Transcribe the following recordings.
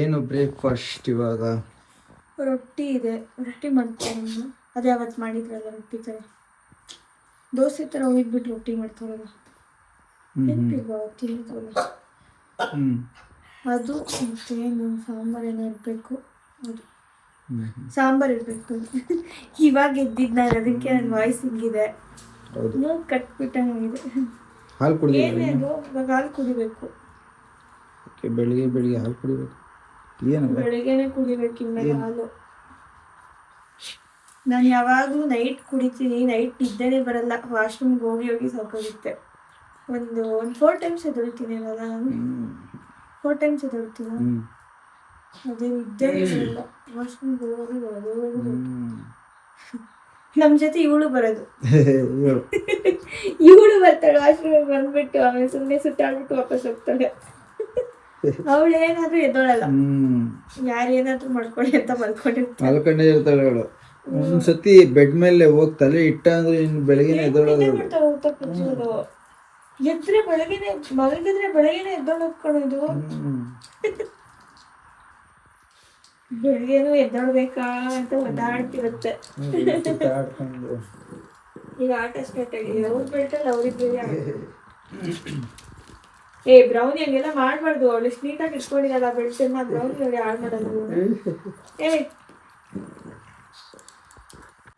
ಏನು ಬ್ರೇಕ್ಫಾಸ್ಟ್ ಇವಾಗ? ರೊಟ್ಟಿ ಇದೆ, ರೊಟ್ಟಿ ಮಾಡ್ತೀನಿ. ಅದು ಯಾವತ್ತು ಮಾಡಿದ್ರಲ್ಲ ರೊಟ್ಟಿ ಥರ, ದೋಸೆ ಥರ ಹೋಗಿದ್ಬಿಟ್ಟು ರೊಟ್ಟಿ ಮಾಡ್ತಾರಲ್ಲ, ನೆನಪಿಲ್ವಾ ತಿನ್ನೋದಲ್ಲ ಅದು. ಮತ್ತೇನು ಸಾಂಬಾರು ಏನೋ ಇರಬೇಕು, ಅದು ಸಾಂಬಾರು ಇರಬೇಕು. ಇವಾಗ ಎದ್ದಿದ್ದು ನಾನು, ಅದಕ್ಕೆ ನನ್ನ ವಾಯ್ಸ್ ಹಿಂಗಿದೆ, ಕಟ್ಬಿಟ್ಟಂಗಿದೆ. ಹಾಲು ಕುಡಿದು ಏನೇನು ಇವಾಗ ಹಾಲು ಕುಡಿಬೇಕು. ಬೆಳಿಗ್ಗೆ ಹಾಲು ಕುಡಿಬೇಕು. ಏನು ಬೆಳಿಗ್ಗೆನೆ ಕುಡಿಬೇಕು ಇನ್ಮೇಲೆ ಹಾಲು. ನಾನು ಯಾವಾಗಲೂ ನೈಟ್ ಕುಡಿತೀನಿ, ನೈಟ್ ನಿದ್ದೆನೇ ಬರಲ್ಲ, ವಾಶ್ರೂಮ್ಗೆ ಹೋಗಿ ಸಾಕಾಗುತ್ತೆ. ಒಂದು 4 ಟೈಮ್ಸ್ ಎದ್ದೇಳ್ತೀನಿ ಅಲ್ಲ ನಾನು, 4 ಟೈಮ್ಸ್ ಎದ್ದೇಳ್ತೀನಿ. ಅದೇ ನಿದ್ದೆನೇ ಬರಲ್ಲ, ವಾಶ್ರೂಮ್ಗೆ ಹೋಗಿ ಬರೋದು. ನಮ್ಮ ಜೊತೆ ಇವಳು ಬರೋದು, ಇವಳು ಬರ್ತಾಳೆ ವಾಶ್ರೂಮಿಗೆ ಬಂದ್ಬಿಟ್ಟು, ಆಮೇಲೆ ಸುಮ್ಮನೆ ಸುತ್ತಾಡ್ಬಿಟ್ಟು ವಾಪಸ್ ಹೋಗ್ತಾಳೆ. ಅವಳು ಏನಾದ್ರೂ ಎದ್ದೋಳಲ್ಲ, ಯಾರೇನಾದ್ರೂ ಮಾಡ್ಕೊಳ್ಳಿ ಅಂತ ಮಲ್ಕೊಂಡೇ ಇರ್ತಾಳೆ ಅವಳು. ಒಂದ್ಸತಿ ಬೆಡ್ ಮೇಲೆ ಹೋಗಿ ತಲೆ ಇಟ್ಟ ಅಂದ್ರೆ ಇನ್ನು ಬೆಳಗ್ಗೆ ಎದ್ದೋಳೋದು. ಎದ್ರೆ ಬೆಳಗ್ಗೆನೆ ಮಲಗಿದ್ರೆ ಬೆಳಗ್ಗೆನೆ ಎದ್ದೋಳೋದು. ಬೆಳಗ್ಗೆನೂ ಎದ್ದೋಳ್ಬೇಕಾ ಅಂತ ಒದ್ದಾಡ್ತಿರುತ್ತೆ. ಈಗ ಆಟ ಸ್ಟಾರ್ಟ್ ಆಗಿದೆ, ಅವ್ರ ಬೆಲ್ಟಲ್ಲಿ ಅವ್ರಿದ್ದೀವಿ. ಬ್ರೌನಿ ಹಂಗೆಲ್ಲ ಮಾಡ್ಬಾರ್ದು, ಅವಳು ನೀಟಾಗಿ ಇಟ್ಕೊಂಡಿರಲ್ಲ ಬೆಳ್ಸನ್ನ, ಬ್ರೌನಿ ನೋಡಿ ಹಾಳು ಮಾಡೋದು.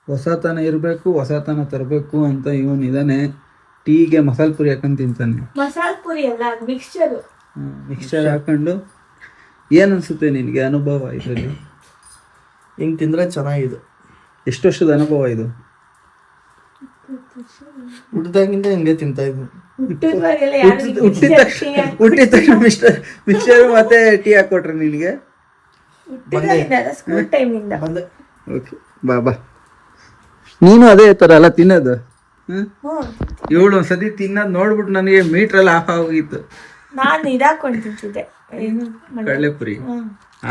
ಹೊಸತನ ಇರಬೇಕು, ಹೊಸತನ ತರಬೇಕು ಅಂತ ಇವನ್ ಇದಾನೆ. ಟೀಗೆ ಮಸಾಲೆ ಪುರಿ ಹಾಕೊಂಡು ತಿಂತಾನೆ. ಮಸಾಲೆ ಪುರಿ ಅಲ್ಲ, ಅದು ಮಿಕ್ಸ್ಚರು. ಮಿಕ್ಸ್ಚರ್ ಹಾಕೊಂಡು ಏನು ಅನ್ಸುತ್ತೆ ನಿನಗೆ ಅನುಭವ ಇದರಲ್ಲಿ? ಹಿಂಗೆ ತಿಂದರೆ ಚೆನ್ನಾಗಿದೆ. ಎಷ್ಟು ವರ್ಷದ ಅನುಭವ ಇದು? ಹುಟ್ಟಿದಾಗಿಂದ ಹಿಂಗೆ ತಿಂತಾ ಇದ್ವಿ. ಹುಟ್ಟಿದ ತಕ್ಷಣ ಮಿಕ್ಸ್ಚರ್ ಮತ್ತೆ ಟೀ ಹಾಕೊಟ್ರೆ ನಿನಗೆ? ಸ್ಕೂಲ್ ಟೈಮಿಂದ. ಓಕೆ, ಬಾ ನೀನು ಅದೇ ಥರ ಅಲ್ಲ ತಿನ್ನೋದು? ಇವಳು ಒಂದ್ಸತಿ ತಿನ್ನೋದು ನೋಡ್ಬಿಟ್ಟು ನನಗೆ ಮೀಟ್ರಲ್ಲಿ ಆಫ್ ಆಗೋಗಿತ್ತು. ನಾನು ಇದಾಕೊಂಡು ತಿಂತಿದ್ದೆ ಕಡಲೆಪುರಿ.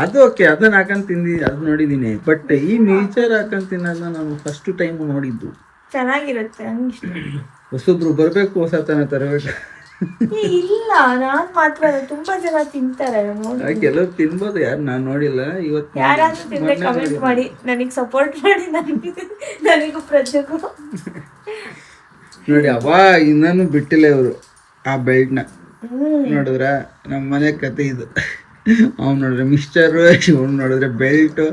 ಅದು ಓಕೆ, ಅದನ್ನ ಹಾಕೊಂಡು ಅದು ನೋಡಿದ್ದೀನಿ. ಬಟ್ ಈ ಮಿಕ್ಸ್ಚರ್ ಹಾಕೊಂಡು ತಿನ್ನೋದನ್ನ ನಾನು ಫಸ್ಟ್ ಟೈಮ್ ನೋಡಿದ್ದು. ಚೆನ್ನಾಗಿರುತ್ತೆ, ಹೊಸಬ್ರು ಬರ್ಬೇಕು, ಹೊಸತನ ತರಬೇಕು. ಇಲ್ಲ, ನಾನ್ ಮಾತ್ರ ಅಲ್ಲ, ತುಂಬಾ ಜನ ತಿಂತಾರೆ. ಕೆಲವ್ರು ತಿನ್ಬೋದು, ಯಾರು ನಾನು ನೋಡಿಲ್ಲ. ಇವತ್ತು ಯಾರಾದ್ರೂ ತಿಂದ್ರೆ ಕಮೆಂಟ್ ಮಾಡಿ, ನನಗೆ ಸಪೋರ್ಟ್ ಮಾಡಿ, ನನಗೂ ಪ್ರಜೆಗೂ. ನೋಡಿ ಇನ್ನೂ ಬಿಟ್ಟಿಲ್ಲ ಇವರು ಆ ಬೆಲ್ಟ್ನ. ನೋಡಿದ್ರ ನಮ್ಮ ಮನೆ ಕತೆ ಇದು. ಅವ್ನು ನೋಡಿದ್ರೆ ಮಿಕ್ಸ್ಚರು, ಇವನು ನೋಡಿದ್ರೆ ಬೆಲ್ಟು,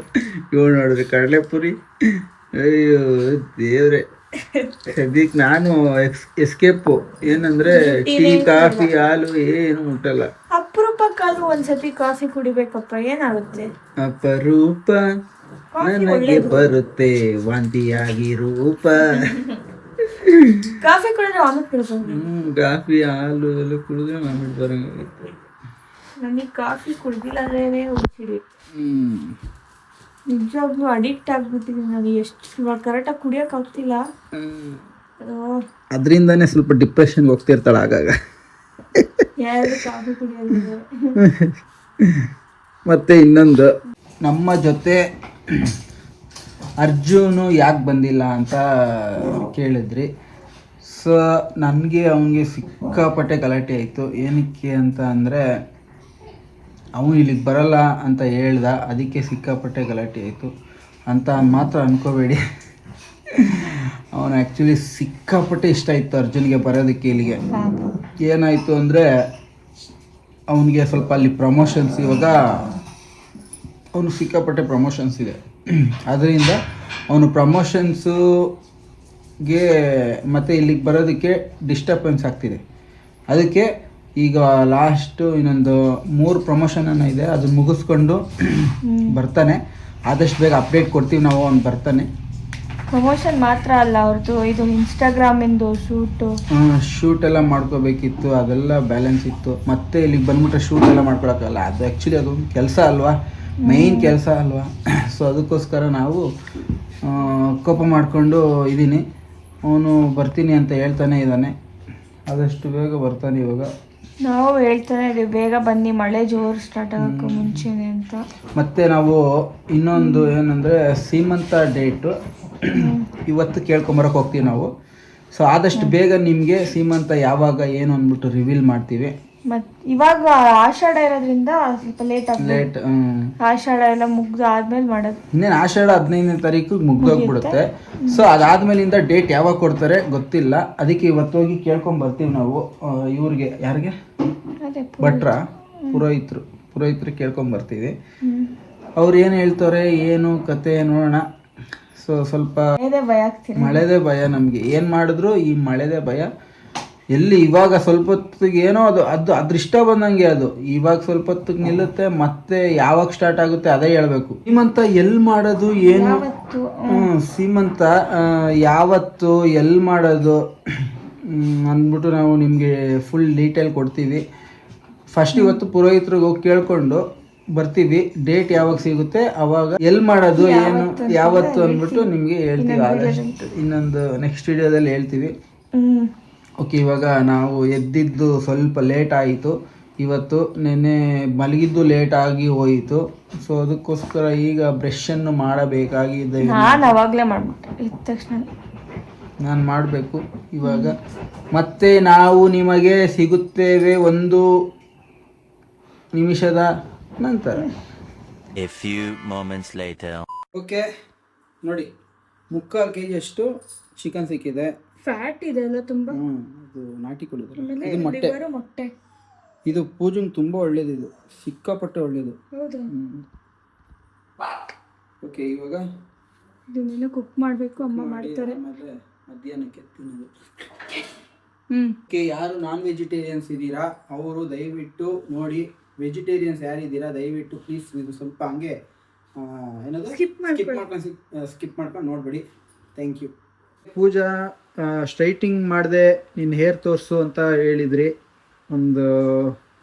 ಇವಳು ನೋಡಿದ್ರೆ ಕಡಲೆಪುರಿ. ಅಯ್ಯೋ ದೇವ್ರೆ, ಅದಕ್ಕೆ ನಾನು ಎಸ್ಕೇಪು. ಏನಂದ್ರೆ ಟೀ, ಕಾಫಿ, ಹಾಲು ಏನು ಮುಟ್ಟಲ್ಲ. ಅಪರೂಪಕ್ಕಾದ್ರೂ ಒಂದ್ಸತಿ ಕಾಫಿ ಕುಡಿಬೇಕಪ್ಪ, ಏನಾಗುತ್ತೆ? ಅಪರೂಪ ನನಗೆ ಬರುತ್ತೆ ವಾಂತಿಯಾಗಿ ರೂಪ. ಕಾಫಿ ಕುಡಿದ್ರೆ ವಾಮಿಟ್ ಬರುತ್ತೆ. ಕಾಫಿ ಹಾಲು ಎಲ್ಲ ಕುಡಿದ್ರೆ ವಾಮಿಟ್ ಬರಂಗಾಗುತ್ತೆ. ನನಗೆ ಕಾಫಿ ಕುಡ್ದಿಲ್ಲ ಅಂದ್ರೇನೆ ಹುಚ್ಚಿಡಿ. ನಿಜವಾಗ್ಲೂ ಅಡಿಕ್ಟ್ ಆಗ್ಬಿಟ್ಟಿದ್ದೀನಿ ನಾನು. ಎಷ್ಟು ಇವಾಗ ಕರೆಕ್ಟಾಗಿ ಕುಡಿಯೋಕೆ ಆಗ್ತಿಲ್ಲ. ಅದರಿಂದಾನೇ ಸ್ವಲ್ಪ ಡಿಪ್ರೆಷನ್ಗೆ ಹೋಗ್ತಿರ್ತಾಳೆ ಆಗಾಗ. ಯಾರು ಕಾಫಿ ಕುಡಿಯೋದು. ಮತ್ತೆ ಇನ್ನೊಂದು, ನಮ್ಮ ಜೊತೆ ಅರ್ಜುನು ಯಾಕೆ ಬಂದಿಲ್ಲ ಅಂತ ಕೇಳಿದ್ರಿ. ಸೊ ನನಗೆ ಅವನಿಗೆ ಸಿಕ್ಕಾಪಟ್ಟೆ ಗಲಾಟೆ ಆಯಿತು. ಏನಕ್ಕೆ ಅಂತ ಅಂದರೆ, ಅವನು ಇಲ್ಲಿಗೆ ಬರಲ್ಲ ಅಂತ ಹೇಳ್ದ, ಅದಕ್ಕೆ ಸಿಕ್ಕಾಪಟ್ಟೆ ಗಲಾಟೆ ಆಯಿತು ಅಂತ ಮಾತ್ರ ಅನ್ಕೋಬೇಡಿ. ಅವನು ಆ್ಯಕ್ಚುಲಿ ಸಿಕ್ಕಾಪಟ್ಟೆ ಇಷ್ಟ ಇತ್ತು ಅರ್ಜುನ್ಗೆ ಬರೋದಕ್ಕೆ ಇಲ್ಲಿಗೆ. ಏನಾಯಿತು ಅಂದರೆ, ಅವನಿಗೆ ಸ್ವಲ್ಪ ಅಲ್ಲಿ ಪ್ರಮೋಷನ್ಸ್, ಇವಾಗ ಅವನು ಸಿಕ್ಕಾಪಟ್ಟೆ ಪ್ರಮೋಷನ್ಸ್ ಇದೆ. ಅದರಿಂದ ಅವನು ಪ್ರಮೋಷನ್ಸುಗೆ ಮತ್ತು ಇಲ್ಲಿಗೆ ಬರೋದಕ್ಕೆ ಡಿಸ್ಟರ್ಬೆನ್ಸ್ ಆಗ್ತಿದೆ. ಅದಕ್ಕೆ ಈಗ ಲಾಸ್ಟು ಇನ್ನೊಂದು 3 ಪ್ರಮೋಷನ್ ಇದೆ, ಅದನ್ನ ಮುಗಿಸ್ಕೊಂಡು ಬರ್ತಾನೆ. ಆದಷ್ಟು ಬೇಗ ಅಪ್ಡೇಟ್ ಕೊಡ್ತೀವಿ ನಾವು, ಅವ್ನು ಬರ್ತಾನೆ. ಪ್ರಮೋಷನ್ ಮಾತ್ರ ಅಲ್ಲ, ಅವ್ರದ್ದು ಇದು ಇನ್ಸ್ಟಾಗ್ರಾಮಿಂದು ಶೂಟ್ ಎಲ್ಲ ಮಾಡ್ಕೋಬೇಕಿತ್ತು, ಅದೆಲ್ಲ ಬ್ಯಾಲೆನ್ಸ್ ಇತ್ತು. ಮತ್ತೆ ಇಲ್ಲಿಗೆ ಬಂದ್ಬಿಟ್ರೆ ಶೂಟ್ ಎಲ್ಲ ಮಾಡ್ಕೊಳಕ್ಕಲ್ಲ. ಅದು ಆ್ಯಕ್ಚುಲಿ ಅದೊಂದು ಕೆಲಸ ಅಲ್ವಾ, ಮೇಯ್ನ್ ಕೆಲಸ ಅಲ್ವಾ. ಸೊ ಅದಕ್ಕೋಸ್ಕರ ನಾವು ಕೋಪ ಮಾಡಿಕೊಂಡು ಇದ್ದೀನಿ. ಅವನು ಬರ್ತೀನಿ ಅಂತ ಹೇಳ್ತಾನೆ ಇದ್ದಾನೆ, ಆದಷ್ಟು ಬೇಗ ಬರ್ತಾನೆ. ಇವಾಗ ನಾವು ಹೇಳ್ತಾನೆ ಇದೀವಿ, ಬೇಗ ಬನ್ನಿ, ಮಳೆ ಜೋರು ಸ್ಟಾರ್ಟ್ ಆಗೋಕ್ಕೂ ಮುಂಚೆನೆ ಅಂತ. ಮತ್ತು ನಾವು ಇನ್ನೊಂದು ಏನಂದರೆ, ಸೀಮಂತ ಡೇಟು ಇವತ್ತು ಕೇಳ್ಕೊಂಬರಕ್ಕೆ ಹೋಗ್ತೀವಿ ನಾವು. ಸೊ ಆದಷ್ಟು ಬೇಗ ನಿಮಗೆ ಸೀಮಂತ ಯಾವಾಗ ಏನು ಅಂದ್ಬಿಟ್ಟು ರಿವೀಲ್ ಮಾಡ್ತೀವಿ. ಮತ್ ಇವಾಗ ಆಷಾಢ ಇರೋದ್ರಿಂದ ಸ್ವಲ್ಪ ಲೇಟ್ ಆಗ್ತದೆ. ಲೇಟ್. ಆಷಾಢ ಎಲ್ಲ ಮುಗ್ದು ಆದ್ಮೇಲೆ ಮಾಡೋದು. ಇನ್ನೇನು ಆಷಾಢ 15ನೇ ತಾರೀಕಿಗೆ ಮುಗ್ದೋಗ್ಬಿಡುತ್ತೆ. ಸೊ ಅದಾದ್ಮೇಲಿಂದ ಡೇಟ್ ಯಾವಾಗ ಕೊಡ್ತಾರೆ ಗೊತ್ತಿಲ್ಲ. ಅದಕ್ಕೆ ಇವತ್ತು ಹೋಗಿ ಕೇಳ್ಕೊಂಡ್ ಬರ್ತೀವಿ ನಾವು. ಇವ್ರಿಗೆ ಯಾರಿಗೆ ಅದೇ ಭಟ್ರ ಪುರೋಹಿತರು ಕೇಳ್ಕೊಂಡ್ ಬರ್ತೀವಿ. ಅವ್ರು ಏನು ಹೇಳ್ತಾರೆ ಏನು ಕತೆ ನೋಡೋಣ. ಸೊ ಸ್ವಲ್ಪ ಭಯ ಆಗ್ತೀನಿ. ಮಳೆದೇ ಭಯ ನಮಗೆ. ಏನು ಮಾಡಿದ್ರು ಈ ಮಳೆದೇ ಭಯ. ಎಲ್ಲಿ ಇವಾಗ ಸ್ವಲ್ಪ ಹೊತ್ತಿಗೆ ಏನೋ ಅದು ಅದೃಷ್ಟ ಬಂದಂಗೆ. ಅದು ಇವಾಗ ಸ್ವಲ್ಪ ಹೊತ್ತಿಗೆ ನಿಲ್ಲುತ್ತೆ, ಮತ್ತೆ ಯಾವಾಗ ಸ್ಟಾರ್ಟ್ ಆಗುತ್ತೆ ಅದೇ ಹೇಳ್ಬೇಕು. ಸೀಮಂತ ಎಲ್ಲಿ ಮಾಡೋದು ಏನು, ಸೀಮಂತ ಯಾವತ್ತು ಎಲ್ಲಿ ಮಾಡೋದು ಅಂದ್ಬಿಟ್ಟು ನಾವು ನಿಮಗೆ ಫುಲ್ ಡೀಟೇಲ್ ಕೊಡ್ತೀವಿ. ಫಸ್ಟ್ ಇವತ್ತು ಪುರೋಹಿತ್ರಿಗೆ ಹೋಗಿ ಕೇಳ್ಕೊಂಡು ಬರ್ತೀವಿ. ಡೇಟ್ ಯಾವಾಗ ಸಿಗುತ್ತೆ ಅವಾಗ ಎಲ್ಲಿ ಮಾಡೋದು ಏನು ಯಾವತ್ತು ಅಂದ್ಬಿಟ್ಟು ನಿಮಗೆ ಹೇಳ್ತೀವಿ. ಆದಷ್ಟು ಇನ್ನೊಂದು ನೆಕ್ಸ್ಟ್ ವಿಡಿಯೋದಲ್ಲಿ ಹೇಳ್ತೀವಿ. ಓಕೆ, ಇವಾಗ ನಾವು ಎದ್ದಿದ್ದು ಸ್ವಲ್ಪ ಲೇಟ್ ಆಯಿತು ಇವತ್ತು. ನೆನ್ನೆ ಮಲಗಿದ್ದು ಲೇಟ್ ಆಗಿ ಹೋಯಿತು. ಸೊ ಅದಕ್ಕೋಸ್ಕರ ಈಗ ಬ್ರಷನ್ನು ಮಾಡಬೇಕಾಗಿದೆ. ನಾನು ಅವಾಗಲೇ ಮಾಡ್ಬಿಟ್ಟೆ ಇದ್ದ ತಕ್ಷಣ. ನಾನು ಮಾಡಬೇಕು ಇವಾಗ. ಮತ್ತೆ ನಾವು ನಿಮಗೆ ಸಿಗುತ್ತೇವೆ 1 ನಿಮಿಷದ ನಂತರ. A few moments later. Okay ನೋಡಿ, 3/4 kg ಅಷ್ಟು ಚಿಕನ್ ಸಿಕ್ಕಿದೆ. ಫ್ಯಾಟ್ ಇದೆ ಅಲ್ಲ ತುಂಬಾ. ಅದು ನಾಟಿ ಕೋಳಿ. ಇದು ಮೊಟ್ಟೆ. ಮೊಟ್ಟೆ ಇದು ಪೂಜೆಗೆ ತುಂಬ ಒಳ್ಳೇದು. ಇದು ಸಿಕ್ಕಾಪಟ್ಟೆ ಒಳ್ಳೇದು. ಹೌದಾ? ಓಕೆ, ಇವಾಗ ಇದನ್ನೆಲ್ಲ ಕುಕ್ ಮಾಡಬೇಕು. ಅಮ್ಮ ಮಾಡ್ತಾರೆ. ಆಮೇಲೆ ಮಧ್ಯಾಹ್ನಕ್ಕೆ ತಿನ್ನೋದು. ಓಕೆ, ಯಾರು ನಾನ್ ವೆಜಿಟೇರಿಯನ್ಸ್ ಇದ್ದೀರಾ ಅವರು ದಯವಿಟ್ಟು ನೋಡಿ. ವೆಜಿಟೇರಿಯನ್ಸ್ ಯಾರಿದ್ದೀರಾ ದಯವಿಟ್ಟು ಪ್ಲೀಸ್ ಇದು ಸ್ವಲ್ಪ ಹಂಗೆ ಏನದು ಸ್ಕಿಪ್ ಮಾಡ್ಕೊಂಡು ನೋಡ್ಬೇಡಿ. Thank you. ಪೂಜಾ ಸ್ಟ್ರೈಟಿಂಗ್ ಮಾಡಿದೆ, ನಿನ್ನ ಹೇರ್ ತೋರಿಸು ಅಂತ ಹೇಳಿದ್ರಿ. ಒಂದು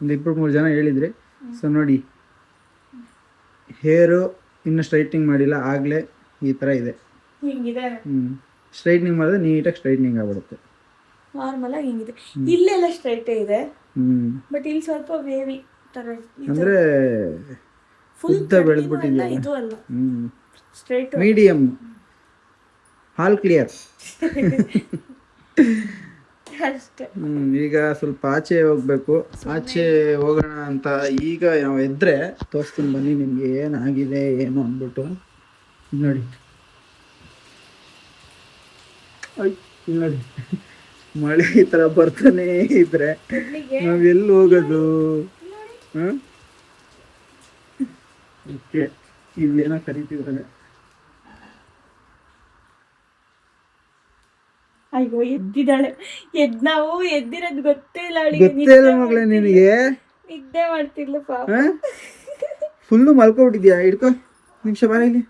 2-3 ಜನ ಹೇಳಿದ್ರಿ. ಸೊ ನೋಡಿ, ಹೇರು ಇನ್ನೂ ಸ್ಟ್ರೈಟ್ನಿಂಗ್ ಮಾಡಿಲ್ಲ, ಆಗಲೇ ಈ ಥರ ಇದೆ. ಸ್ಟ್ರೈಟ್ನಿಂಗ್ ಮಾಡಿದ್ರೆ ನೀಟಾಗಿ ಸ್ಟ್ರೈಟ್ನಿಂಗ್ ಆಗ್ಬಿಡುತ್ತೆ. ನಾರ್ಮಲ್ ಆಗಿ ಹಿಂಗಿದೆ. ಇಲ್ಲೆಲ್ಲ ಸ್ಟ್ರೈಟೇ ಇದೆ, ಬಟ್ ಇಲ್ಲಿ ಸ್ವಲ್ಪ ವೇವಿ ತರ ಅಂದರೆ ಉದ್ದ ಬೆಳೆದ್ಬಿಟ್ಟಿದೆಯಲ್ಲ. ಇದು ಅಲ್ಲ, ಸ್ಟ್ರೈಟ್ ಮೀಡಿಯಮ್, ಹಾಲ್ ಕ್ಲಿಯರ್. ಅಷ್ಟೇ. ಈಗ ಸ್ವಲ್ಪ ಆಚೆ ಹೋಗ್ಬೇಕು. ಆಚೆ ಹೋಗೋಣ ಅಂತ ಈಗ ನಾವು ಎದ್ರೆ ತೋರಿಸ್ತೀನಿ ಬನ್ನಿ ನಿಮಗೆ ಏನಾಗಿದೆ ಏನು ಅಂದ್ಬಿಟ್ಟು. ನೋಡಿ ನೋಡಿ, ಮಳೆ ಈ ಥರ ಬರ್ತಾನೆ ಇದ್ರೆ ನಾವೆಲ್ಲಿ ಹೋಗೋದು? ಇಲ್ಲೇನೋ ಕರಿತಿದ್ರೆ. ಅಯ್ಯೋ, ಎದ್ದಿದ್ದಾಳೆ. ನಾವು ಎದ್ದಿರೋದು ಗೊತ್ತೇ ಇಲ್ಲ ಅವಳಿಗೆ. ಗೊತ್ತೇ ಇಲ್ಲ ಮಗಳೇ ನಿನಗೆ. ನಿದ್ದೆ ಮಾಡ್ತಿರ್ಲ ಪಾಪ. ಫುಲ್ಲು ಮಲ್ಕೊಬಿಟ್ಟಿದ್ಯಾ? ಹಿಡ್ಕೊ ನಿಮಿಷ ಬಾರ ಇಲ್ಲಿ.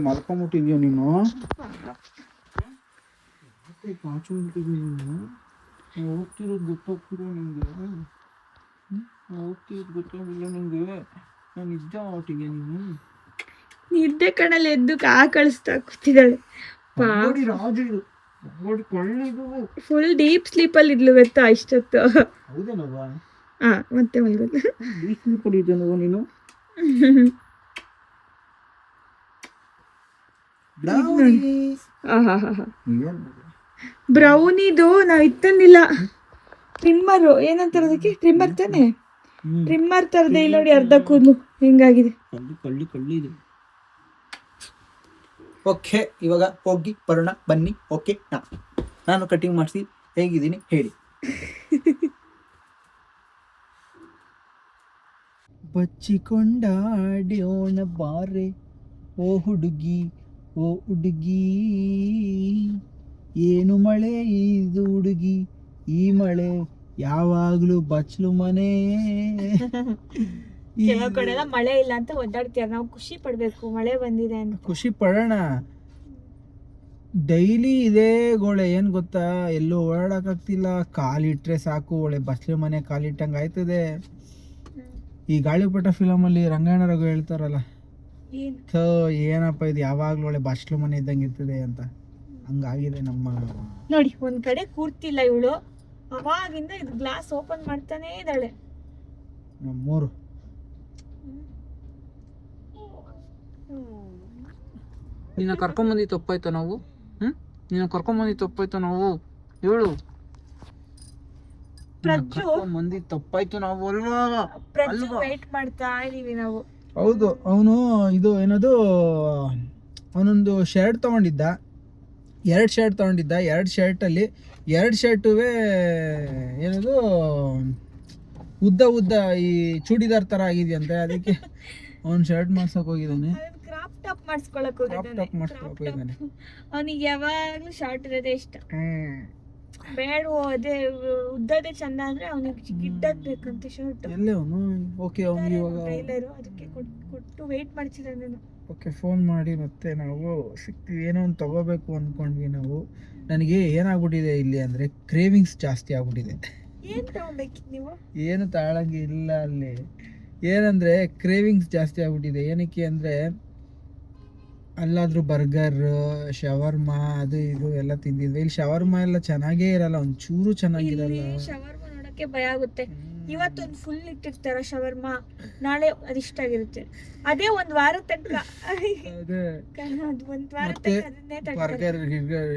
ಮಲ್ಕೊಂಬಿಟ್ಟಿದ್ಯಾ ನೀನು? ಹೋಗ್ತಿರೋದು ಗೊತ್ತಾಗ್ತಿರೋ ನಿಂಗೆ? ಹೋಗ್ತಿರೋದು ಗೊತ್ತಾಗಿಲ್ಲ ನಿಂಗೆ? ನಾನು ನಿದ್ದೆ ಒಟ್ಟಿಗೆ ನೀನು ನಿದ್ದೆ ಕಣ್ಣಲ್ಲಿ ಎದ್ದು ಕಳಿಸ್ತಾ ಕೂತಿದ್ದಾಳೆ. ಫುಲ್ ಡೀಪ್ ಸ್ಲೀಪ್ ಅಲ್ಲಿ ಇದ್ಲು ಗೊತ್ತಾ ಇಷ್ಟೊತ್ತು. ಹೌದೇನವಾ? ಮತ್ತೆ ಮಲ್ಗೋದು. ಡೀಪ್ ಸ್ಲೀಪ್ ಅಲ್ಲಿ ಇದ್ದೇನವ ನೀನು? ಬ್ರೌನಿದು ನಾವ್ ಇತ್ತಂದಿಲ್ಲ. ಟ್ರಿಮ್ಮರು ಏನಂತಾರೆ ಅದಕ್ಕೆ? ಟ್ರಿಮ್ಮರ್ ತಾನೆ? ಟ್ರಿಮ್ಮರ್ ತರದೆ ಇಲ್ಲ ನೋಡಿ, ಅರ್ಧ ಕೂದಲು ಹಿಂಗಾಗಿದೆ. ಕಳ್ಳಿ ಇದೆ. ಓಕೆ, ಇವಾಗ ಹೋಗಿ ಬರೋಣ ಬನ್ನಿ. ಓಕೆ, ನಾನು ಕಟಿಂಗ್ ಮಾಡಿಸಿ ಹೇಗಿದ್ದೀನಿ ಹೇಳಿ. ಬಚ್ಚಿಕೊಂಡಾಡ್ಯೋಣ ಬಾರೆ ಓ ಹುಡುಗಿ ಓ ಹುಡುಗಿ, ಏನು ಮಳೆ ಇದು ಹುಡುಗಿ, ಈ ಮಳೆ ಯಾವಾಗ್ಲೂ ಬಚ್ಲು ಮನೆ. ಕೆಲವು ಕಡೆ ಎಲ್ಲ ಮಳೆ ಇಲ್ಲ ಅಂತ ಒದ್ದಾಡ್ತೀರ. ನಾವು ಖುಷಿ ಪಡ್ಬೇಕು ಮಳೆ ಬಂದಿದೆ ಅಂತ. ಖುಷಿ ಪಡೋಣ. ಡೈಲಿ ಇದೇ ಗೋಳೆ. ಏನು ಗೊತ್ತಾ, ಎಲ್ಲೂ ಓಡಾಡಕ್ಕಾಗ್ತಿಲ್ಲ. ಕಾಲಿಟ್ರೆ ಸಾಕು ಒಳ್ಳೆ ಬಸ್ಲು ಮನೆ ಕಾಲಿಟ್ಟಂಗೆ ಆಯ್ತದೆ. ಈ ಗಾಳಿಪಟ ಫಿಲಮಲ್ಲಿ ರಂಗಾಯಣ ರಘು ಹೇಳ್ತಾರಲ್ಲ, ಏನಪ್ಪ ಇದು ಯಾವಾಗ್ಲೂ ಒಳ್ಳೆ ಬಸ್ಲು ಮನೆ ಇದ್ದಂಗೆ ಇರ್ತದೆ ಅಂತ. ಹಂಗಾಗಿದೆ ನಮ್ಮ. ನೋಡಿ, ಒಂದ್ ಕಡೆ ಕೂರ್ತಿಲ್ಲ ಇವಳು. ಅವಾಗಿಂದ ಇದು ಗ್ಲಾಸ್ ಓಪನ್ ಮಾಡ್ತಾನೆ ಇದ್ದಾಳೆ. ನಮ್ಮೂರು ನಿನ್ನ ಕರ್ಕೊಂಬಂದಿ ತಪ್ಪಾಯ್ತಾ ನಾವು? ನಿನ್ನ ಕರ್ಕೊಂಬಂದಿ ತಪ್ಪಾಯ್ತಾ ನಾವು? ಹೇಳು. ಪ್ರಜ್ಜು ಮಂದಿ ತಪ್ಪಾಯ್ತು ನಾವು ಅಲ್ವಾ. ಪ್ರಜ್ಜು ವೇಟ್ ಮಾಡ್ತಾ ಇದೀವಿ ನಾವು. ಹೌದು, ಅವನು ಇದು ಏನದು, ಅವನೊಂದು ಶರ್ಟ್ ತೊಗೊಂಡಿದ್ದ, 2 ಶರ್ಟ್ ತೊಗೊಂಡಿದ್ದ. 2 ಶರ್ಟಲ್ಲಿ 2 ಶರ್ಟುವೇ ಏನದು ಉದ್ದ ಈ ಚೂಡಿದಾರ್ ಥರ ಆಗಿದೆಯಂತೆ. ಅದಕ್ಕೆ ಅವ್ನು ಶರ್ಟ್ ಮಾಡ್ಸೋಕೆ ಹೋಗಿದ್ದಾನೆ, ಕ್ರಾಪ್ ಟಾಪ್ ಮಾಡಿಸ್ಕೊಳಕ್ ಹೋಗಿದ್ದಾನೆ. ಅವನಿಗೆ ಯಾವಾಗ್ಲೂ ಶಾರ್ಟ್ ಇರೋದೇ ಇಷ್ಟ. ಬೇಡ ಅದೇ ಉದ್ದದೇ ಚಂದ ಅಂದ್ರೆ ಅವನಿಗೆ ಗಿಡ್ಡದ್ ಬೇಕಂತ ಶರ್ಟ್. ಎಲ್ಲೇ ಅವನು? ಓಕೆ, ಅವ್ನಿಗೆ ಇವಾಗ ಟೈಲರು ಅದಕ್ಕೆ ಕೊಟ್ಟು ವೇಟ್ ಮಾಡ್ತಿದ್ದಾನೆ. ಓಕೆ, ಫೋನ್ ಮಾಡಿ ಮತ್ತೆ ನಾವು ಸಿಗ್ತೀವಿ. ಏನೋ ಒಂದು ತಗೋಬೇಕು ಅಂದ್ಕೊಂಡ್ವಿ ನಾವು. ನನಗೆ ಏನಾಗ್ಬಿಟ್ಟಿದೆ ಇಲ್ಲಿ ಅಂದರೆ ಕ್ರೇವಿಂಗ್ಸ್ ಜಾಸ್ತಿ ಆಗ್ಬಿಟ್ಟಿದೆ. ಏನು ತಗೊಬೇಕಿತ್ತು ನೀವು? ಏನು ತಾಳಂಗಿಲ್ಲ ಅಲ್ಲಿ. ಏನಂದರೆ ಕ್ರೇವಿಂಗ್ಸ್ ಜಾಸ್ತಿ ಆಗ್ಬಿಟ್ಟಿದೆ. ಏನಕ್ಕೆ ಅಂದರೆ ಅಲ್ಲಾದರೂ ಬರ್ಗರ್, ಶವರ್ಮಾ ಅದು ಇದು ಎಲ್ಲ ತಿಂದಿದ್ವಿ. ಇಲ್ಲಿ ಶವರ್ಮಾ ಎಲ್ಲ ಚೆನ್ನಾಗೇ ಇರಲ್ಲ, ಒಂಚೂರು ಚೆನ್ನಾಗಿರಲ್ಲ. ಶವರ್ಮಾ ನೋಡಕ್ಕೆ ಭಯ ಆಗುತ್ತೆ. ಇವತ್ತೊಂದು ಫುಲ್ ಇಟ್ಟಿರ್ತಾರ ಶವರ್ಮಾ, ನಾಳೆ ಅದಿಷ್ಟ ಆಗಿರುತ್ತೆ. ಅದೇ ಒಂದ್ ವಾರ ತನಕ ಬರ್ಗರ್ ಗಿರ್ಗರ್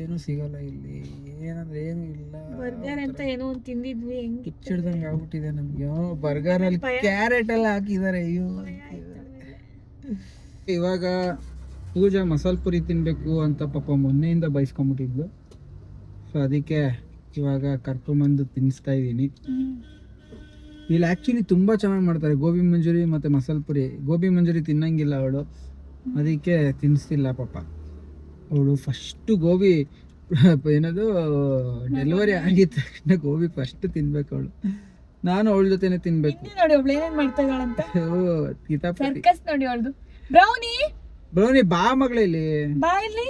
ಏನು ಸಿಗಲ್ಲ ಇಲ್ಲಿ. ಏನಂದ್ರೆ ಏನು ಇಲ್ಲ. ಬರ್ಗರ್ ಅಂತ ಏನೋ ಒಂದು ತಿಂದಿದ್ವಿ, ಹೆಂಗ್ ಕಿಚ್ಚಿಡ್ದಂಗೆ ಆಗ್ಬಿಟ್ಟಿದೆ ನಮ್ಗೆ. ಬರ್ಗರ್ ಅಲ್ಲಿ ಕ್ಯಾರೆಟ್ ಎಲ್ಲ ಹಾಕಿದ್ದಾರೆ. ಅಯ್ಯೋ, ಇವಾಗ ಪೂಜಾ ಮಸಾಲ ಪುರಿ ತಿನ್ಬೇಕು ಅಂತ ಪಾಪ ಮೊನ್ನೆಯಿಂದ ಬಯಸ್ಕೊಂಡ್ಬಿಟ್ಟಿದ್ಲು. ಸೊ ಅದಕ್ಕೆ ಇವಾಗ ಕರ್ಕೊಂಬಂದು ತಿನ್ನಿಸ್ತಾ ಇದ್ದೀನಿ. ಇಲ್ಲಿ ಆ್ಯಕ್ಚುಲಿ ತುಂಬ ಚೆನ್ನಾಗಿ ಮಾಡ್ತಾರೆ ಗೋಬಿ ಮಂಚೂರಿ ಮತ್ತು ಮಸಾಲ ಪುರಿ. ಗೋಬಿ ಮಂಚೂರಿ ತಿನ್ನಂಗಿಲ್ಲ ಅವಳು, ಅದಕ್ಕೆ ತಿನ್ನಿಸ್ತಿಲ್ಲ ಪಾಪ. ಅವಳು ಫಸ್ಟು ಗೋಬಿ ಏನದು ಡೆಲಿವರಿ ಆಗಿದ ತಕ್ಷಣ ಗೋಬಿ ಫಸ್ಟ್ ತಿನ್ಬೇಕು ಅವಳು. ನಾನು ಅವಳ ಜೊತೆನೆ ತಿನ್ಬೇಕು. ನೋಡಿ ಅವಳು ಏನೇನು ಮಾಡ್ತಾ ಇದ್ದಾಳಂತ. ಕಿತಾಪತಿ ಸರ್ಕಸ್ ನೋಡಿ ಅವಳದು. ಬ್ರೌನಿ ಬಾ ಮಗಳೇ ಇಲ್ಲಿ ಬಾ ಇಲ್ಲಿ.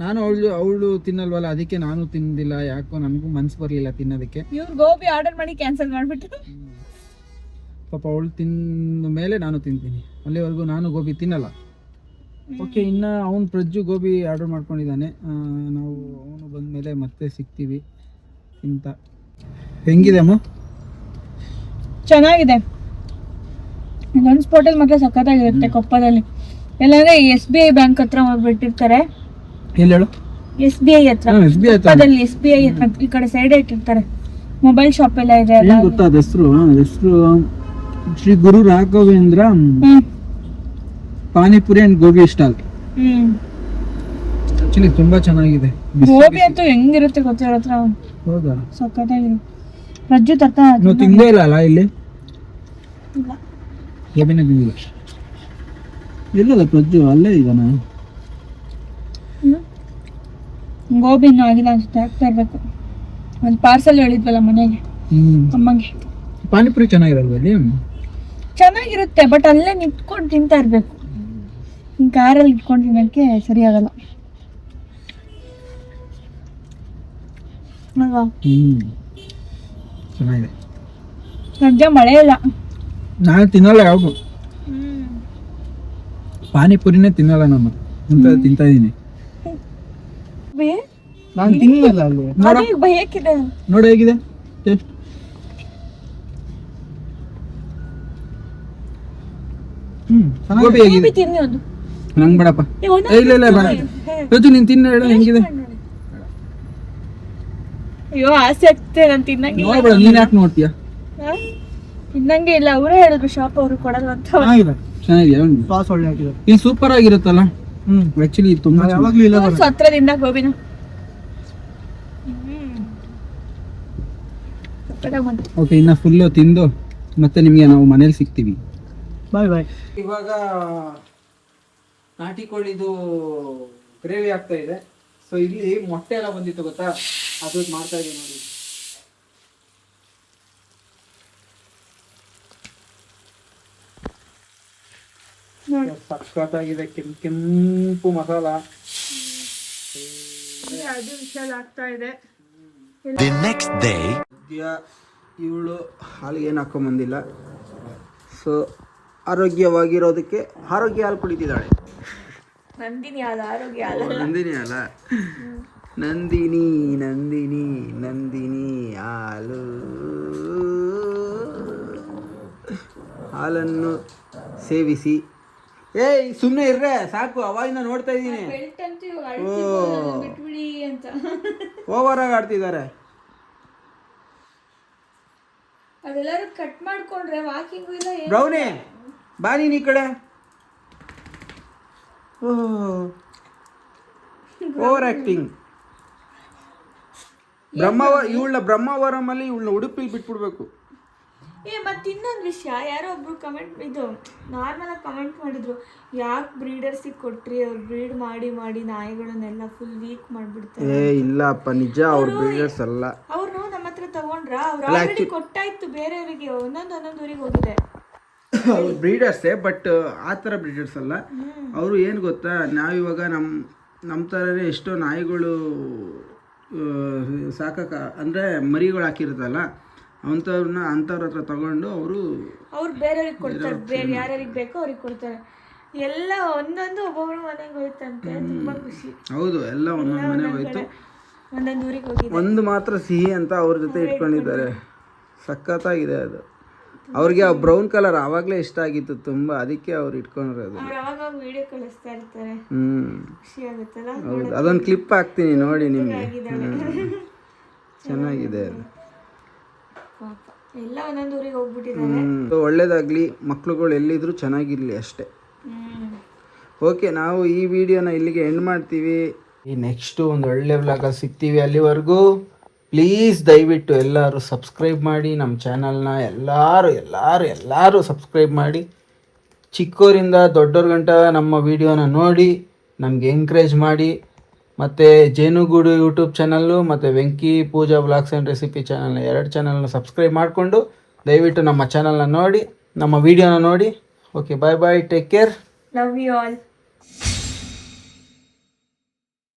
ನಾನು ಅವಳು ತಿನ್ನಲ್ವಲ್ಲ, ಅದಕ್ಕೆ ನಾನು ತಿನ್ನದಿಲ್ಲ. ಯಾಕೋ ನನಗೂ ಮನ್ಸು ಬರಲಿಲ್ಲ ತಿನ್ನೋದಕ್ಕೆ. ಇವ್ರು ಗೋಬಿ ಆರ್ಡರ್ ಮಾಡಿ ಕ್ಯಾನ್ಸಲ್ ಮಾಡಿಬಿಟ್ಟು ಪಾಪ ಅವಳು ತಿಂದ ಮೇಲೆ ನಾನು ತಿಂತೀನಿ. ಅಲ್ಲಿವರೆಗೂ ನಾನು ಗೋಬಿ ತಿನ್ನಲ್ಲ. ಓಕೆ, ಇನ್ನು ಅವನು ಪ್ರಜ್ಜು ಗೋಬಿ ಆರ್ಡರ್ ಮಾಡ್ಕೊಂಡಿದ್ದಾನೆ. ನಾವು ಅವನು ಬಂದಮೇಲೆ ಮತ್ತೆ ಸಿಗ್ತೀವಿ ತಿಂತ. ಹೆಂಗಿದೆ ಅಮ್ಮ? ಚೆನ್ನಾಗಿದೆ. ಗನ್ಸ್ ಹೋಟೆಲ್ ಮಾತ್ರ ಸಖತ್ತಾಗಿರುತ್ತೆ ಕೊಪ್ಪದಲ್ಲಿ. ಎಲ್ಲಾಂದ್ರೆ SBI ಬ್ಯಾಂಕ್ ಹತ್ರ ಬಿಟ್ಟಿರ್ತಾರೆ. ಎಲ್ಲಿ ಹೇಳು? SBI ಹತ್ರ, ಕೊಪ್ಪದಲ್ಲಿ SBI ಈ ಕಡೆ ಸೈಡ್ ಇಟ್ಟಿರ್ತಾರೆ. ಮೊಬೈಲ್ ಶಾಪ್ ಎಲ್ಲ ಇದೆ. ಗೊತ್ತಾ ಹೆಸರು? Shri Guru Raghavendra panipuri and gobi stall. Actually ತುಂಬಾ ಚೆನ್ನಾಗಿದೆ. ಗೋಬಿ ಅಂತೂ ಹೆಂಗಿರುತ್ತೆ ಗೊತ್ತಿರೋ ಹತ್ರ. ಹೌದಾ? ಸಖತ್ತಾಗಿದೆ. ರಜ್ಜು ತರ್ತ ನಾವು ತಿಂದೇ ಇಲ್ಲ ಅಲ್ಲ ಇಲ್ಲಿ? ಗೋಬಿನೇ ತಿಂದಿಲ್ಲ. ಎಲ್ಲದ ಪ್ರಜ್ಜು? ಅಲ್ಲೇ ಇದಾನ? ಗೋಬಿ ಇನ್ನೂ ಆಗಿಲ್ಲ ಅನ್ಸುತ್ತೆ, ಆಗ್ತಾ ಇರ್ಬೇಕು. ಒಂದು ಪಾರ್ಸಲ್ ಹೇಳಿದ್ವಲ್ಲ ಮನೆಗೆ ಅಮ್ಮಗೆ. ಪಾನಿಪುರಿ ಚೆನ್ನಾಗಿರಲ್ವ ಅಲ್ಲಿ? ಚೆನ್ನಾಗಿರುತ್ತೆ, ಬಟ್ ಅಲ್ಲೇ ನಿಂತ್ಕೊಂಡು ತಿಂತಾ ಇರ್ಬೇಕು. ಕಾರಲ್ಲಿ ಇಟ್ಕೊಂಡು ತಿನ್ನೋಕ್ಕೆ ಸರಿ ಆಗಲ್ಲ ಅಲ್ವಾ? ಚೆನ್ನಾಗಿದೆ. ಸದ್ಯ ಮಳೆ ಇಲ್ಲ. ನಾನು ತಿನ್ನಲ್ಲ ಯಾವುದು ಪಾನಿಪುರಿನೇ ತಿನ್ನಲ್ಲ ನಾನು ಅಂತ ತಿಂತಾ ಇದೀನಿ. ನಾನು ತಿನ್ನಲ್ಲ ಅಲ್ಲಿ. ಭಯಕ್ಕಿದೆ ನೋಡಿ ಹೇಗಿದೆ ಟೇಸ್ಟ್. ಗೋಬಿ ಹೇಗಿದೆ? ತಿನ್ನಿ ಒಂದು. ನಂಗೆ ಬೇಡಪ್ಪ. ಇಲ್ಲ ಇಲ್ಲ ಬೇಡ. ಪ್ರಜ್ಜು ನೀನು ತಿನ್ನ ಹೇಳು ಹೆಂಗಿದೆ. ಅಯ್ಯೋ ಆಸೆ ಆಗ್ತದೆ ನಾನು ತಿನ್ನಂಗೆ. ನೋಡ್ಬೇಡ, ನೀನ್ ಯಾಕೆ ನೋಡ್ತೀಯ? ತಿನ್ನಂಗೆ ಇಲ್ಲ. ಅವರೇ ಹೇಳಿದ್ರು ಶಾಪ್ ಅವರು ಕೊಡೋದು ಅಂತ. ಚೆನ್ನಾಗಿದೆ. ಸಾಸ್ ಒಳ್ಳೆ ಹಾಕಿದ್ದಾರೆ. ಇದು ಸೂಪರ್ ಆಗಿರುತ್ತಲ್ಲ. ಆಕ್ಚುಲಿ ತುಂಬಾ ಯಾವಾಗ್ಲೂ ಇಲ್ಲ. ಹತ್ರದಿಂದ ಗೋಬಿನ ಓಕೆ, ಇನ್ನ ಫುಲ್ಲು ತಿಂದು ಮತ್ತೆ ನಿಮಗೆ ನಾವು ಮನೇಲಿ ಸಿಗ್ತೀವಿ. ಬಾಯ್ ಬಾಯ್. ಇವಾಗ ನಾಟಿ ಕೋಳಿದು ಗ್ರೇವಿ ಆಗ್ತಾ ಇದೆ. ಸೊ ಇಲ್ಲಿ ಮೊಟ್ಟೆ ಎಲ್ಲ ಬಂದಿತ್ತು ಗೊತ್ತಾ, ಅದು ಮಾಡ್ತಾ ಇದೀವಿ ನೋಡಿ. ಸಖತ್ತಾಗಿದೆ. ಕೆಂಪು ಮಸಾಲ. ಅದು ವಿಶಾಲ ಆಗ್ತಾ ಇದೆ. The next day. ಇವಳು ಹಾಲಿಗೆ ಏನು ಹಾಕೊಂಬಂದಿಲ್ಲ. ಸೊ ಆರೋಗ್ಯವಾಗಿರೋದಕ್ಕೆ ಆರೋಗ್ಯ ಹಾಲು ಕುಡಿತಿದ್ದಾಳೆ. ನಂದಿನಿ ಹಾಲು, ಆರೋಗ್ಯ ಹಾಲು. ನಂದಿನಿ ಅಲ್ಲ, ನಂದಿನಿ ನಂದಿನಿ ನಂದಿನಿ ಹಾಲು. ಹಾಲನ್ನು ಸೇವಿಸಿ. ಏಯ್ ಸುಮ್ಮನೆ ಇರ್ರೆ ಸಾಕು, ಅವಾಗಿಂದ ನೋಡ್ತಾ ಇದ್ದೀನಿ. ಓವರ್ ಆಗಿ ಆಡ್ತಿದ್ದಾರೆ. ಅದೆಲ್ಲರೂ ಕಟ್ ಮಾಡ್ಕೊಂಡ್ರೆ ವಾಕಿಂಗು ಇಲ್ಲ ಏನು ಬ್ರೌನಿ ಬಾ ನೀನು ಈ ಕಡೆ. Over acting. ಇವಳನ್ನ ಬ್ರಹ್ಮಾವರಮಲ್ಲಿ ಇವಳನ್ನ ಉಡುಪಿಲಿ ಬಿಟ್ಬಿಡ್ಬೇಕು. ಮತ್ತೆ ಇನ್ನೊಂದು ವಿಷಯ, ಯಾರೋ ಒಬ್ರು ಇದು ನಾರ್ಮಲ್ ಆಗಿ ಕಮೆಂಟ್ ಮಾಡಿದ್ರು, ಯಾಕೆ ಬ್ರೀಡರ್ಸಿಗೆ ಕೊಟ್ರಿ, ಅವ್ರು ಬ್ರೀಡ್ ಮಾಡಿ ಮಾಡಿ ನಾಯಿಗಳನ್ನೆಲ್ಲ ಫುಲ್ ವೀಕ್ ಮಾಡ್ಬಿಡ್ತಾರೆ. ಇಲ್ಲಪ್ಪ, ನಿಜ ಅವ್ರ ಬ್ರೀಡರ್ಸ್ ಅಲ್ಲ. ಅವ್ರು ನಮ್ಮ ಹತ್ರ ತಗೊಂಡ್ರ, ಅವ್ರು ಆಲ್ರೆಡಿ ಕೊಟ್ಟಾಯ್ತು ಬೇರೆಯವರಿಗೆ, ಒಂದೊಂದು ಊರಿಗೆ ಹೋಗಿದೆ. ಅವ್ರು ಬ್ರೀಡರ್ಸೇ, ಬಟ್ ಆ ಥರ ಬ್ರೀಡರ್ಸ್ ಅಲ್ಲ. ಅವರು ಏನು ಗೊತ್ತಾ, ನಾವಿವಾಗ ನಮ್ಮ ಥರನೇ ಎಷ್ಟೋ ನಾಯಿಗಳು ಅಂದರೆ ಮರಿಗಳು ಹಾಕಿರುತ್ತಲ್ಲ, ಅಂಥವ್ರ ಹತ್ರ ತಗೊಂಡು ಅವ್ರು ಬೇರೆಯವ್ರಿಗೆ ಕೊಡ್ತಾರೆ, ಬೇರೆ ಯಾರ್ಯಾರಿಗೆ ಬೇಕೋ ಅವ್ರಿಗೆ ಕೊಡ್ತಾರೆ. ಎಲ್ಲ ಒಂದೊಂದು ಒಬ್ಬೊಬ್ರು ಮನೆಗೆ ಹೋಯ್ತಂತೆ, ತುಂಬಾ ಖುಷಿ. ಹೌದು, ಎಲ್ಲ ಒಂದೊಂದು ಮನೆಗೆ ಹೋಯ್ತು. ಒಂದೊಂದು ಊರಿಗೆ ಹೋಗಿದೆ. ಒಂದು ಮಾತ್ರ ಸಿಹಿ ಅಂತ ಅವ್ರ ಜೊತೆ ಇಟ್ಕೊಂಡಿದ್ದಾರೆ. ಸಖತ್ತಾಗಿದೆ ಅದು. ಅವ್ರಿಗೆ ಆ ಬ್ರೌನ್ ಕಲರ್ ಆವಾಗಲೇ ಇಷ್ಟ ಆಗಿತ್ತು ತುಂಬ, ಅದಕ್ಕೆ ಅವ್ರು ಇಟ್ಕೊಂಡಿರೋದು. ಅವ್ರು ಅವಾಗ ವಿಡಿಯೋ ಕಳಿಸ್ತಾ ಇರ್ತಾರೆ, ಖುಷಿ ಆಗುತ್ತಲ್ಲ. ಹೌದು, ಅದೊಂದು ಕ್ಲಿಪ್ ಹಾಕ್ತೀನಿ ನೋಡಿ ನಿಮಗೆ. ಚೆನ್ನಾಗಿದೆ ಅದು. ಎಲ್ಲ ಒಂದೊಂದು ಊರಿಗೆ ಹೋಗ್ಬಿಟ್ಟಿದ್ದಾರೆ. ಒಳ್ಳೇದಾಗ್ಲಿ, ಮಕ್ಳುಗಳು ಎಲ್ಲಿದ್ರು ಚೆನ್ನಾಗಿರ್ಲಿ ಅಷ್ಟೇ. ಓಕೆ, ನಾವು ಈ ವಿಡಿಯೋನ ಇಲ್ಲಿಗೆ ಎಂಡ್ ಮಾಡ್ತೀವಿ. ಈ ನೆಕ್ಸ್ಟು ಒಂದು ಒಳ್ಳೆ ವ್ಲಾಗಲ್ಲಿ ಸಿಗ್ತೀವಿ. ಅಲ್ಲಿವರೆಗೂ ಪ್ಲೀಸ್ ದಯವಿಟ್ಟು ಎಲ್ಲರೂ ಸಬ್ಸ್ಕ್ರೈಬ್ ಮಾಡಿ ನಮ್ಮ ಚಾನಲ್ನ. ಎಲ್ಲರೂ ಸಬ್ಸ್ಕ್ರೈಬ್ ಮಾಡಿ. ಚಿಕ್ಕವರಿಂದ ದೊಡ್ಡವ್ರ ಗಂಟ ನಮ್ಮ ವಿಡಿಯೋನ ನೋಡಿ ನಮಗೆ ಎಂಕರೇಜ್ ಮಾಡಿ. ಮತ್ತು ಜೇನುಗೂಡು ಯೂಟ್ಯೂಬ್ ಚಾನಲ್ಲು ಮತ್ತು ವೆಂಕಿ ಪೂಜಾ ವ್ಲಾಗ್ಸ್ ಆ್ಯಂಡ್ ರೆಸಿಪಿ ಚಾನಲ್ನ 2 ಚಾನಲ್ನ ಸಬ್ಸ್ಕ್ರೈಬ್ ಮಾಡಿಕೊಂಡು ದಯವಿಟ್ಟು ನಮ್ಮ ಚಾನಲ್ನ ನೋಡಿ, ನಮ್ಮ ವಿಡಿಯೋನ ನೋಡಿ. Okay, bye bye, take care, love you all.